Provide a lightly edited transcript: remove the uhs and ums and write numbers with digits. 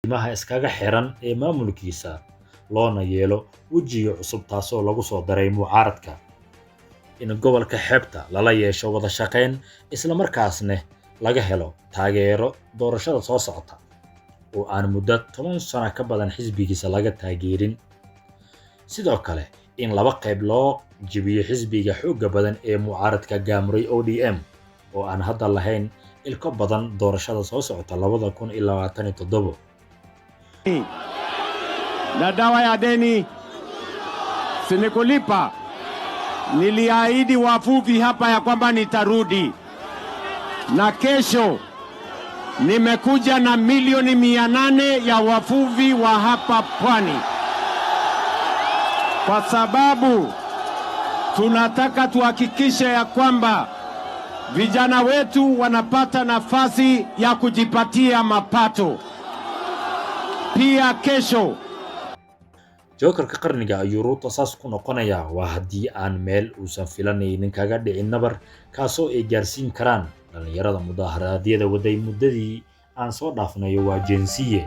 qiimaha iskaga xiran ee maamulkiisa loona yeelo wejiga cusub taasoo lagu soo daray mucaaradka in gobolka xeebta lala yeesho wada shaqayn isla markaasna laga helo taageero doorashada soo socota oo aan muddo 10 sano ka badan xisbigiisa laga taageerin sidoo kale in laba qayb loo jibiyo xisbiga xoogga badan ee mucaaradka gaamuray ODM oo aan hadda lahayn ilko badan doorashada soo socota 2027 na dawa ya deni sinikulipa. Niliahidi wavuvi hapa ya kwamba nitarudi, na kesho nimekuja na milioni 800 ya wavuvi wa hapa pwani, kwa sababu tunataka tuhakikishe ya kwamba vijana wetu wanapata nafasi ya kujipatia mapato. Pia kesho jokerka qarniga ayuu Ruto saas ku noqonaya waa haddii aan meel uusan filanaynin kaga dhicin nabar kaasoo ay gaarsiin karaan dhalinyarada mudaharaadyada waday muddadii aan soo dhaafnayo waa jinsiye